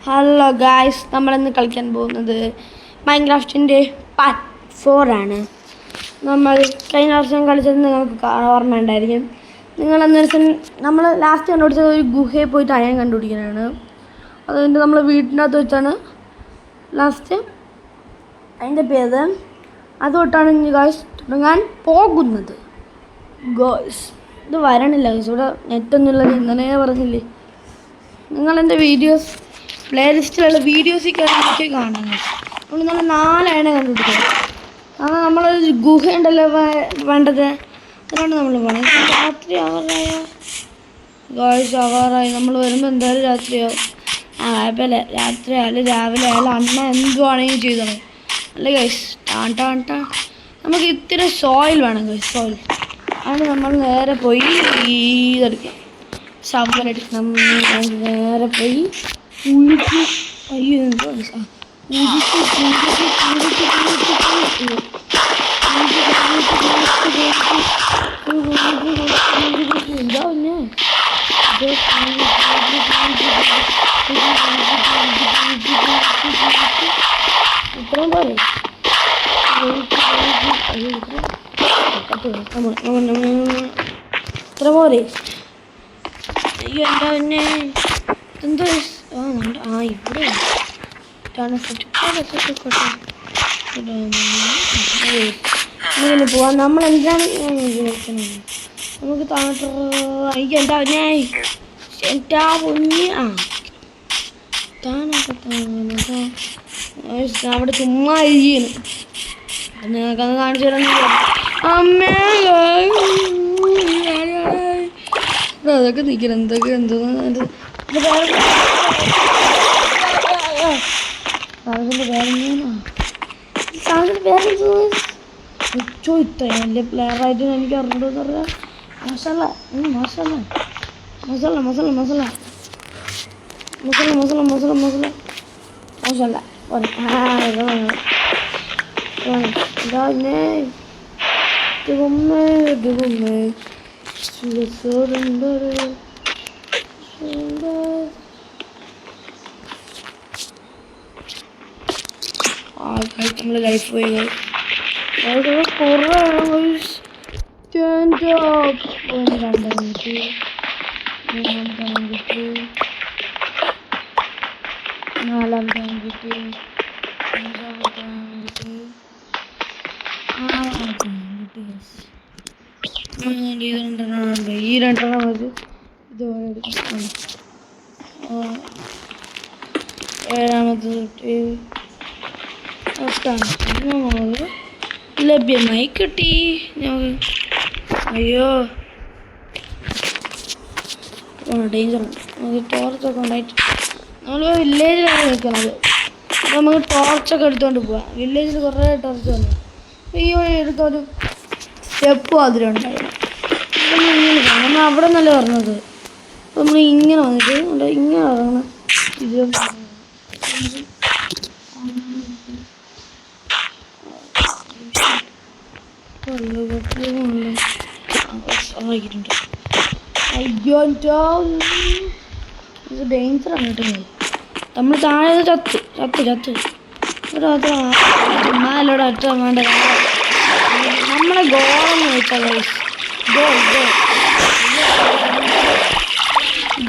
Hello guys, നമ്മളിന്ന് കളിക്കാൻ പോകുന്നത് മൈൻക്രാഫ്റ്റിൻ്റെ പാർട്ട് 4 ആണ്. നമ്മൾ കഴിഞ്ഞ വർഷം കളിച്ചത് നിങ്ങൾക്ക് ഓർമ്മയുണ്ടായിരിക്കും. നിങ്ങളെന്ന് വെച്ചാൽ നമ്മൾ ലാസ്റ്റ് കണ്ടുപിടിച്ചത് ഒരു ഗുഹയിൽ പോയിട്ട് അയൺ കണ്ടുപിടിക്കാനാണ്. അതുകൊണ്ട് നമ്മൾ വീട്ടിനകത്ത് വെച്ചാണ് ലാസ്റ്റ് അതിൻ്റെ പേര്. അതുകൊണ്ടാണ് ഇനി ഗായ്സ് തുടങ്ങാൻ പോകുന്നത്. ഗായ്സ് ഇത് വരണില്ല ഗായ്സ്, ഇവിടെ നെറ്റൊന്നുമില്ലത് ഇന്നലെ പറഞ്ഞില്ലേ. നിങ്ങളെൻ്റെ വീഡിയോസ് പ്ലേലിസ്റ്റിലുള്ള വീഡിയോസിൽ കയറി കാണാൻ നമ്മൾ നല്ല 4 അയണ കണ്ടുപിടിക്കുന്നത്. കാരണം നമ്മളൊരു ഗുഹ ഉണ്ടല്ലോ വേണ്ടത്, അതുകൊണ്ട് നമ്മൾ പോകണം. രാത്രി ആവാറായോ ഗായ്സ്? ആവാറായി. നമ്മൾ വരുമ്പോൾ എന്തായാലും രാത്രിയാവും. കുഴപ്പമില്ല, രാത്രി ആയാലും രാവിലെ ആയാലും അണ്ണ എന്തുവാണെങ്കിലും ചെയ്തോളൂ അല്ലേ ഗായ്സ്? നമുക്ക് ഇത്തിരി സോയിൽ വേണം ഗായ്സ്, സോയിൽ. അതിന് നമ്മൾ നേരെ പോയി ഇതെടുക്കാം, ശവലെടുക്കണം. നേരെ പോയി ഉരുക്കി. അയ്യോ ഇതാ പിന്നെ ഇത്രയും പോലെ ഇത്ര പോലെ. അയ്യോ എന്താ പിന്നെ എന്തോ ഇവിടെ ഇങ്ങനെ പോവാം. നമ്മൾ എന്താണ് നമുക്ക് താഴോട്ട്. അയ്യോ എന്താ പിന്നെ എന്താ പൊന്നി. അവിടെ ചുമ്മാ ഇരിക്കുന്നു. നിങ്ങൾക്കത് കാണിച്ചു തരാൻ അമ്മേ. അതൊക്കെ നിൽക്കണം. എന്തൊക്കെ എന്തോന്ന് സാധനത്തിൻ്റെ പേര് ചോദിത്തല്ലേ പ്ലെയറായിട്ട് എനിക്ക് അറിഞ്ഞിട്ട് പറയാം. മസാല മസാല മസാല മസാല മസാല മസാല മസാല മസാല മസാല മസാല നമ്മൾ ലൈഫ് പോയി കുറേ ഈ രണ്ടെണ്ണം മതി. ഇതുപോലെ എടുക്കണം. ഏഴാമത് ലഭ്യമായി കിട്ടി. അയ്യോ ഡേഞ്ചറുണ്ട്. നമുക്ക് ടോർച്ചൊക്കെ ഉണ്ടായിട്ട് നമ്മൾ വില്ലേജിലാണ് നിൽക്കുന്നത്. നമുക്ക് ടോർച്ചൊക്കെ എടുത്തുകൊണ്ട് പോവാം. വില്ലേജിൽ കുറേ ടോർച്ച് വന്നു. ഈ വഴി എടുത്തൊരു സ്റ്റെപ്പ് അതിൽ ഉണ്ടായിരുന്നു. ഇങ്ങനെ നമ്മൾ അവിടെ നല്ല പറഞ്ഞത്. അപ്പോൾ നമ്മൾ ഇങ്ങനെ വന്നിട്ട് ഇങ്ങനെ ഇറങ്ങണം. ഇത് അയ്യോ ഇത് ഡേഞ്ചറാണ് കേട്ടോ. നമ്മൾ താഴെ ചത്ത് ചത്ത് ചത്ത് നാലോടെ അറ്റ വേണ്ട. നമ്മളെ ഗോളെന്ന് വെച്ചാൽ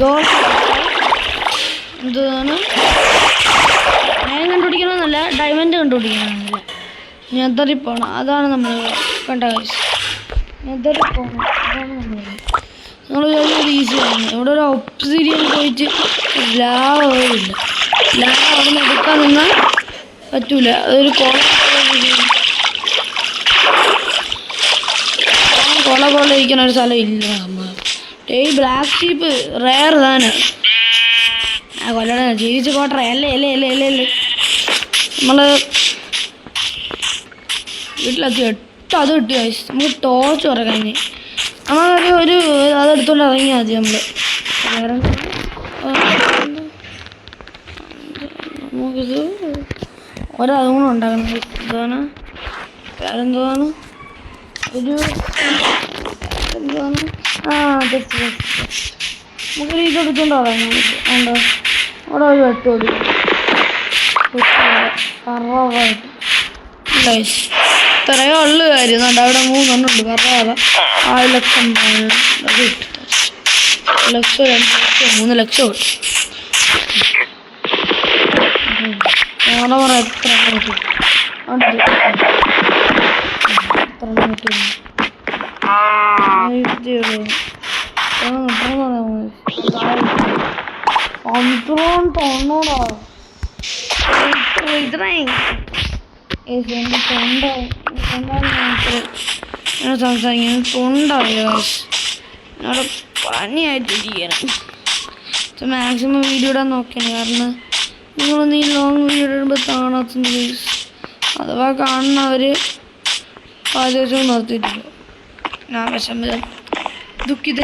ഗോൾ എന്താണ് ഞാൻ കണ്ടുപിടിക്കണമെന്നല്ല, ഡയമണ്ട് കണ്ടുപിടിക്കണമെന്നല്ല, നെതറിൽ പോകണം. അതാണ് നമ്മൾ കണ്ട കാശ്. നെതറിൽ പോകണം, അതാണ് നമ്മൾ ഈസിയാണ്. ഇവിടെ ഒരു ഒബ്സിഡിയൻ പോയിട്ട് ലാവില്ല. ലാവ് അവിടെ നിന്ന് എടുക്കാൻ നിന്നാൽ പറ്റൂല. അതൊരു കൊള പോലെ ഇരിക്കുന്ന ഒരു സ്ഥലം ഇല്ല. നമ്മൾ ഈ ബ്ലാക്ക് ഷീപ്പ് റെയർ താനാണ്. കൊല്ലണ ജീവിച്ച് പോട്ടെ. അല്ലേ അല്ലേ അല്ലേ അല്ലേ അല്ലേ നമ്മൾ വീട്ടിലെത്തി അത് കിട്ടി. നമുക്ക് ടോർച്ച് കുറക്കാൻ നമ്മളൊരു അതെടുത്തോണ്ട് ഇറങ്ങിയാൽ മതി. നമ്മൾ വേറെ നമുക്കിത് ഒരതുകൂടെ ഉണ്ടാക്കണം. ഇതാണ് വേറെന്താണ് ഒരു എന്താണ് ജസ്റ്റ് നമുക്ക് ഇതെടുത്തോണ്ട് പറയാം. ഉണ്ടോ അവിടെ ഒരു വെട്ട് കൊടുക്കും. ഇത്രയോ ഉള്ളു കാര്യം. അവിടെ 3 ഉണ്ട്. കറാതെ 1 ലക്ഷം അത് കിട്ടും. 1 ലക്ഷം 2 ലക്ഷം 3 ലക്ഷം കിട്ടും. എത്ര കിട്ടും? സംസാരിക്കാൻ തൊണ്ടാവില്ല. അവിടെ പനിയായിട്ടിരിക്കണം. മാക്സിമം വീഡിയോ ഇടാൻ നോക്കിയാണ്. കാരണം നിങ്ങളൊന്ന് ഈ ലോങ് വീഡിയോ ഇടുമ്പോൾ കാണാത്തുണ്ട് ഗൈസ്. അഥവാ കാണുന്നവർ ആദ്യം നിർത്തിയിട്ടില്ല. ഞാൻ വിഷമം ദുഃഖിത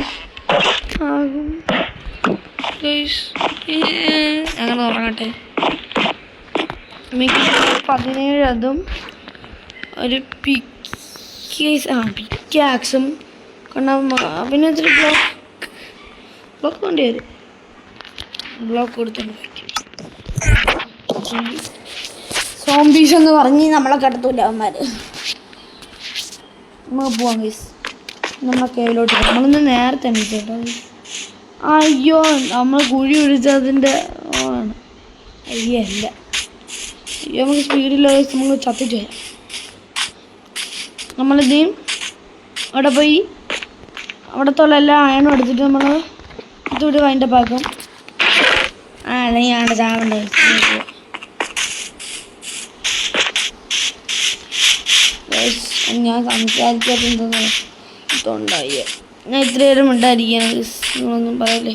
ആകും ഗൈസ്. അങ്ങനെ തുടങ്ങട്ടെ. 17 അതും ഒരു പിക്കാക്സും പിന്നെ ഇത്തിരി ബ്ലോക്ക് വേണ്ടി വരും. ബ്ലോക്ക് കൊടുത്തോണ്ട് സോംബീസ് എന്ന് പറഞ്ഞ് നമ്മളെ കിടത്തൂല അവന്മാര്. നമുക്ക് പോവാം ഗൈസ്. നമ്മളെ കേവിലോട്ട് നമ്മളൊന്ന് നേരത്തെ എണീച്ചോട്ടോ. അയ്യോ നമ്മൾ കുഴി ഒഴിച്ചതിൻ്റെ ആണ്. അയ്യല്ല അയ്യോ നമുക്ക് സ്പീഡില്ല ഗൈസ്. നമുക്ക് ചത്തിട്ട് വരാം. നമ്മളിതേയും അവിടെ പോയി അവിടത്തുള്ള എല്ലാ അയണും എടുത്തിട്ട് നമ്മൾ ഇതുകൂടി വൈൻഡപ്പ് ആക്കും. അല്ലെങ്കിൽ ആണ് ചാവണ്ടേ. ഞാൻ സംസാരിക്കാത്തതെന്ന് തൊണ്ടായി. ഞാൻ ഇത്ര നേരം ഉണ്ടായിരിക്കുകയാണ്. നിങ്ങളൊന്നും പറയല്ലേ.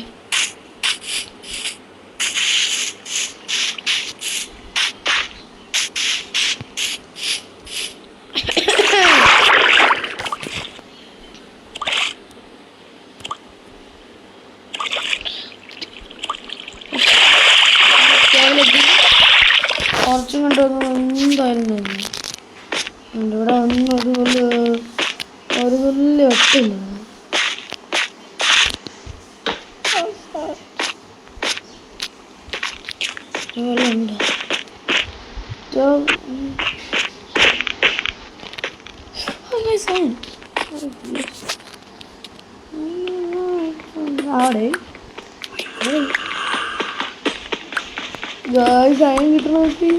കുറച്ചും കണ്ടൊന്നും എന്തായാലും തോന്നുന്നു. ഇവിടെ ഒന്നും ഒരു തുല്യ ഒട്ടില്ല. ഉണ്ട് അവിടെ സായം കിട്ടണ നോക്കി.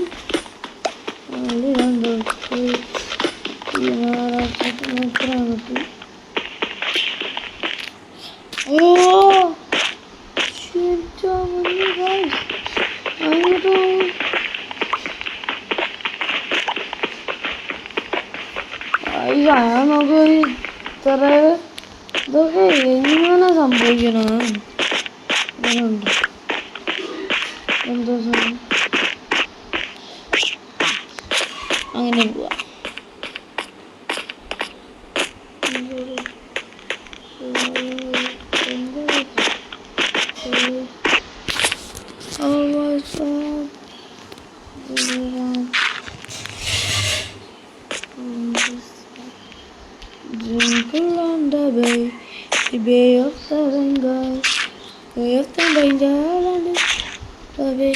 നോക്ക് ഇത്ര ഇതൊക്കെ എങ്ങനെ സംഭവിക്കണ ഉണ്ട്. എന്തോ അങ്ങനെ പോവാ. Twinkle on the bay, the bay of the Bengal, bay of the Bengal, and the bay.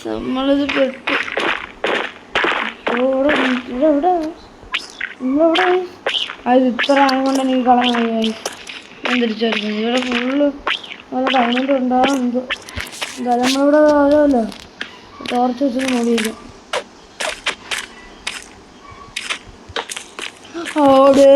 നമ്മളിത് പെട്ടു. അത് ഇത്ര ആയതുകൊണ്ട് എനിക്ക് കളയായി. ഞാൻ തിരിച്ചറിയുന്നത് ഇവിടെ ഫുള്ള് നല്ല ഡയമണ്ട് ഉണ്ടാകും. എന്തായാലും നമ്മളിവിടെ ഓരോല്ലോ ടോർച്ച് വെച്ചിട്ട് നോക്കിയിരിക്കാം. ഓടേ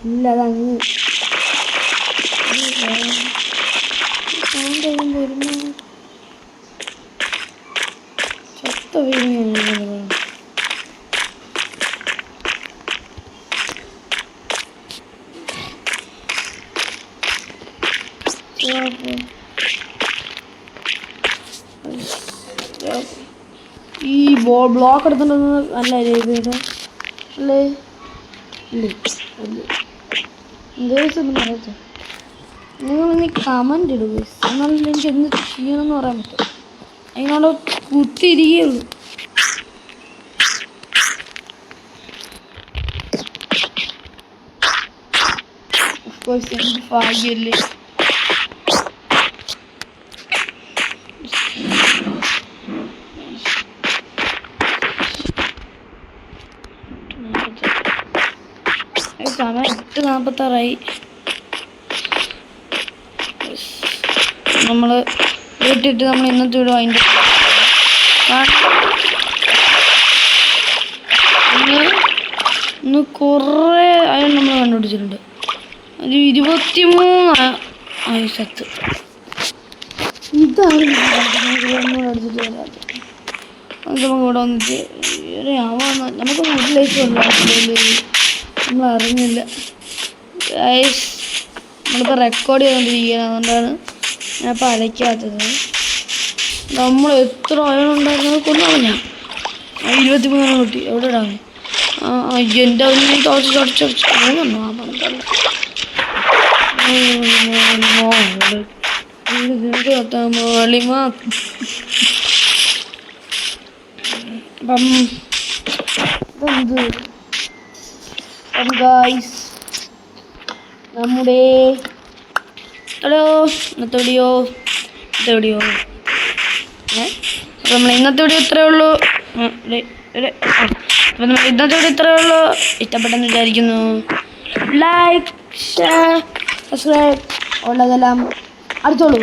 ഇല്ല അതങ്ങ് വല്ലാത്ത ഫീലിംഗ്. ഈ ബ്ലോക്ക് എടുത്തിട്ടുണ്ടെന്ന് നല്ല രീതിയിൽ അല്ലേ ഒന്നും പറയട്ടെ. നിങ്ങളിനി കമൻ്റ് ഇടുക, എന്നാലും എനിക്ക് എന്ത് ചെയ്യണമെന്ന് പറയാൻ പറ്റും. അതിനോട് കുത്തിയിരിക്കുകയുള്ളൂ. ഭാഗ്യല്ലേ. സമയം 8:46. നമ്മൾ വീട്ടിട്ട് നമ്മൾ ഇന്നത്തെ വീഡിയോ അതിൻ്റെ ഇന്ന് കുറേ അയാൾ നമ്മൾ കണ്ടുപിടിച്ചിട്ടുണ്ട്. ഒരു 23 ആയുസത്ത്. ഇതാണ് അടിച്ചിട്ട് വരാതെ. അത് നമുക്ക് ഇവിടെ വന്നിട്ട് നമുക്കൊന്നും ഒരു ലൈഫ് ഉണ്ടാവില്ല, നമ്മൾ അറിഞ്ഞില്ല. നമ്മളിപ്പോൾ റെക്കോർഡ് ചെയ്തുകൊണ്ടിരിക്കുകയാണ്, അതുകൊണ്ടാണ് ഞാനിപ്പോൾ അലയ്ക്കാത്തത്. നമ്മൾ എത്ര അയണുണ്ടായിരുന്നത് കൊണ്ടാണ് ഞാൻ 23 കുട്ടി എവിടെ ഇടാമേ. എൻ്റെ ഒന്നും തുടച്ച് പോകുന്നുണ്ടോ ആ പന്ത്രണ്ട് അപ്പം ഗായ്സ് നമ്മുടെ ഇന്നത്തെ വീഡിയോ അപ്പം നമ്മൾ ഇന്നത്തെ വീഡിയോ ഇത്രയേ ഉള്ളൂ. അപ്പം നമ്മൾ ഇന്നത്തെ വീഡിയോ ഇത്രയേ ഉള്ളൂ. ഇഷ്ടപ്പെട്ടെന്ന് വിചാരിക്കുന്നു. ലൈക്ക്, ഷെയർ, സബ്സ്ക്രൈബ് ഉള്ളതെല്ലാം അടിച്ചോളൂ.